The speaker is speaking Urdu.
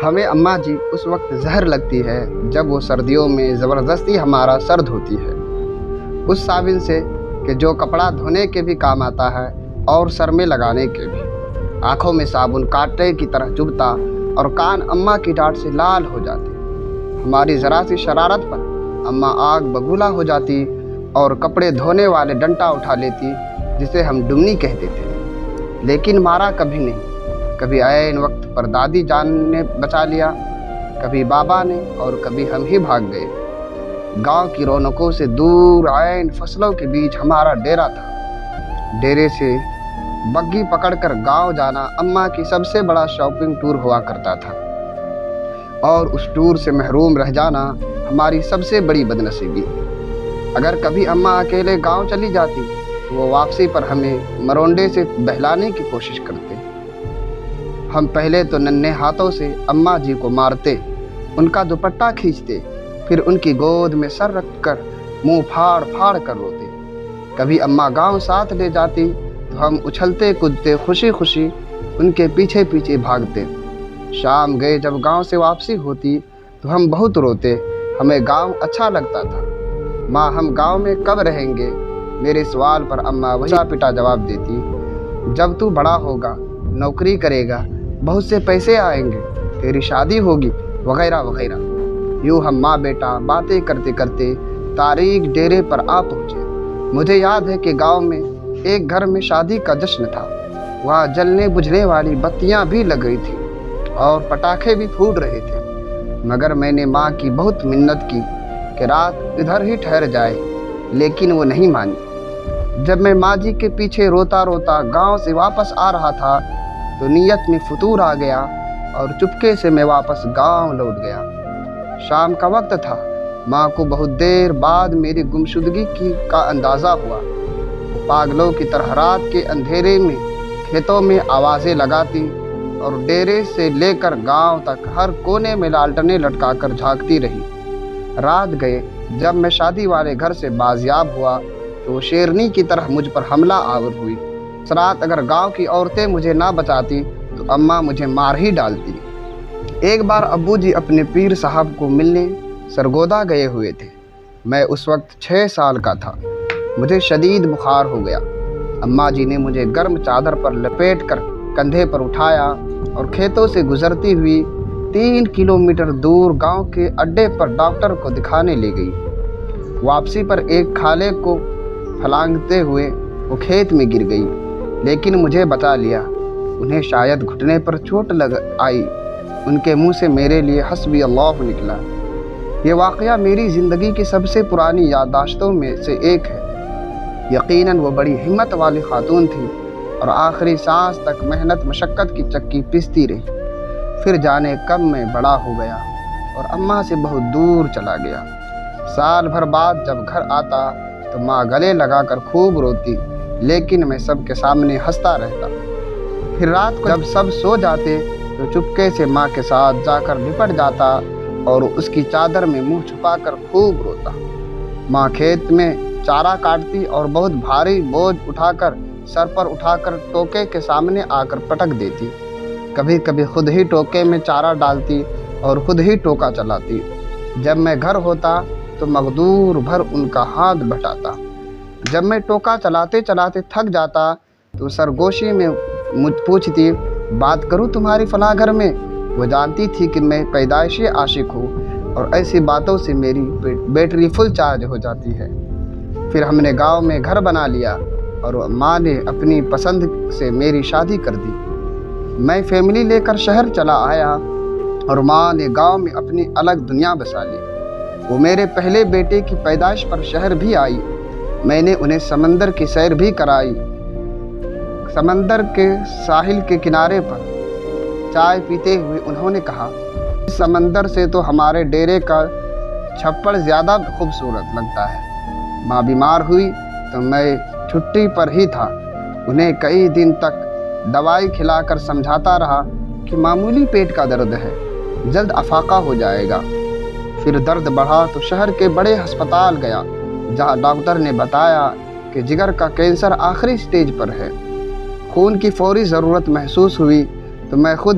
ہمیں اماں جی اس وقت زہر لگتی ہے جب وہ سردیوں میں زبردستی ہمارا سر دھوتی ہے، اس صابن سے کہ جو کپڑا دھونے کے بھی کام آتا ہے اور سر میں لگانے کے بھی۔ آنکھوں میں صابن کانٹے کی طرح چبھتا اور کان اماں کی ڈانٹ سے لال ہو جاتے۔ ہماری ذرا سی شرارت پر اماں آگ بگولا ہو جاتی اور کپڑے دھونے والے ڈنٹا اٹھا لیتی جسے ہم ڈمنی کہتے تھے، لیکن مارا کبھی نہیں۔ کبھی عین وقت پر دادی جان نے بچا لیا، کبھی بابا نے، اور کبھی ہم ہی بھاگ گئے۔ گاؤں کی رونقوں سے دور عین فصلوں کے بیچ ہمارا ڈیرا تھا۔ ڈیرے سے بگھی پکڑ کر گاؤں جانا اماں کی سب سے بڑا شاپنگ ٹور ہوا کرتا تھا، اور اس ٹور سے محروم رہ جانا ہماری سب سے بڑی بدنصیبی۔ اگر کبھی اماں اکیلے گاؤں چلی جاتی تو وہ واپسی پر ہمیں مرونڈے سے بہلانے کی کوشش کرتے۔ ہم پہلے تو ننھے ہاتھوں سے اماں جی کو مارتے، ان کا دوپٹہ کھینچتے، پھر ان کی گود میں سر رکھ کر منہ پھاڑ پھاڑ کر روتے۔ کبھی اماں گاؤں ساتھ لے جاتی تو ہم اچھلتے کودتے خوشی خوشی ان کے پیچھے پیچھے بھاگتے۔ شام گئے جب گاؤں سے واپسی ہوتی تو ہم بہت روتے، ہمیں گاؤں اچھا لگتا تھا۔ ماں ہم گاؤں میں کب رہیں گے؟ میرے سوال پر اماں وہی پٹا جواب دیتی، جب تو بڑا ہوگا، نوکری کرے گا، بہت سے پیسے آئیں گے، تیری شادی ہوگی، وغیرہ وغیرہ۔ یوں ہم ماں بیٹا باتیں کرتے کرتے تاریک ڈیرے پر آ پہنچے۔ مجھے یاد ہے کہ گاؤں میں ایک گھر میں شادی کا جشن تھا۔ وہاں جلنے بجھنے والی بتیاں بھی لگ گئی تھیں اور پٹاخے بھی پھوٹ رہے تھے، مگر میں نے ماں کی بہت منت کی کہ رات ادھر ہی ٹھہر جائے، لیکن وہ نہیں مانی۔ جب میں ماں جی کے پیچھے روتا روتا گاؤں سے واپس آ رہا تھا تو نیت میں فطور آ گیا اور چپکے سے میں واپس گاؤں لوٹ گیا۔ شام کا وقت تھا۔ ماں کو بہت دیر بعد میری گمشدگی کا اندازہ ہوا۔ پاگلوں کی طرح رات کے اندھیرے میں کھیتوں میں آوازیں لگاتی اور ڈیرے سے لے کر گاؤں تک ہر کونے میں لالٹنیں لٹکا کر جھانکتی رہی۔ رات گئے جب میں شادی والے گھر سے بازیاب ہوا تو وہ شیرنی کی طرح مجھ پر حملہ آور ہوئی۔ اس رات اگر گاؤں کی عورتیں مجھے نہ بچاتی تو اماں مجھے مار ہی ڈالتی۔ ایک بار ابو جی اپنے پیر صاحب کو ملنے سرگودا گئے ہوئے تھے۔ میں اس وقت 6 سال کا تھا۔ مجھے شدید بخار ہو گیا۔ اماں جی نے مجھے گرم چادر پر لپیٹ کر کندھے پر اٹھایا اور کھیتوں سے گزرتی ہوئی 3 کلومیٹر دور گاؤں کے اڈے پر ڈاکٹر کو دکھانے لے گئی۔ واپسی پر ایک کھالے کو پھلانگتے ہوئے وہ کھیت میں گر گئی، لیکن مجھے بچا لیا۔ انہیں شاید گھٹنے پر چوٹ لگ آئی۔ ان کے منہ سے میرے لیے حسبی اللہ نکلا۔ یہ واقعہ میری زندگی کی سب سے پرانی یادداشتوں میں سے ایک ہے۔ یقیناً وہ بڑی ہمت والی خاتون تھی اور آخری سانس تک محنت مشقت کی چکی پیستی رہی۔ پھر جانے کب میں بڑا ہو گیا اور اماں سے بہت دور چلا گیا۔ سال بھر بعد جب گھر آتا تو ماں گلے لگا کر خوب روتی، لیکن میں سب کے سامنے ہنستا رہتا۔ پھر رات کو جب سب سو جاتے تو چپکے سے ماں کے ساتھ جا کر لپٹ جاتا اور اس کی چادر میں منہ چھپا کر خوب روتا۔ ماں کھیت میں چارہ کاٹتی اور بہت بھاری بوجھ اٹھا کر سر پر اٹھا کر ٹوکے کے سامنے آ کر پٹک دیتی۔ کبھی کبھی خود ہی ٹوکے میں چارہ ڈالتی اور خود ہی ٹوکا چلاتی۔ جب میں گھر ہوتا تو مقدور بھر ان کا ہاتھ بٹاتا۔ جب میں ٹوکا چلاتے چلاتے تھک جاتا تو سرگوشی میں مجھ پوچھتی، بات کروں تمہاری فلاں گھر میں؟ وہ جانتی تھی کہ میں پیدائشی عاشق ہوں اور ایسی باتوں سے میری بیٹری فل چارج ہو جاتی ہے۔ پھر ہم نے گاؤں میں گھر بنا لیا اور ماں نے اپنی پسند سے میری شادی کر دی۔ میں فیملی لے کر شہر چلا آیا اور ماں نے گاؤں میں اپنی الگ دنیا بسا لی۔ وہ میرے پہلے بیٹے کی پیدائش پر شہر بھی آئی۔ میں نے انہیں سمندر کی سیر بھی کرائی۔ سمندر کے ساحل کے کنارے پر چائے پیتے ہوئے انہوں نے کہا، اس سمندر سے تو ہمارے ڈیرے کا چھپڑ زیادہ خوبصورت لگتا ہے۔ ماں بیمار ہوئی تو میں چھٹی پر ہی تھا۔ انہیں کئی دن تک دوائی کھلا کر سمجھاتا رہا کہ معمولی پیٹ کا درد ہے، جلد افاقہ ہو جائے گا۔ پھر درد بڑھا تو شہر کے بڑے ہسپتال گیا، جہاں ڈاکٹر نے بتایا کہ جگر کا کینسر آخری سٹیج پر ہے۔ خون کی فوری ضرورت محسوس ہوئی تو میں خود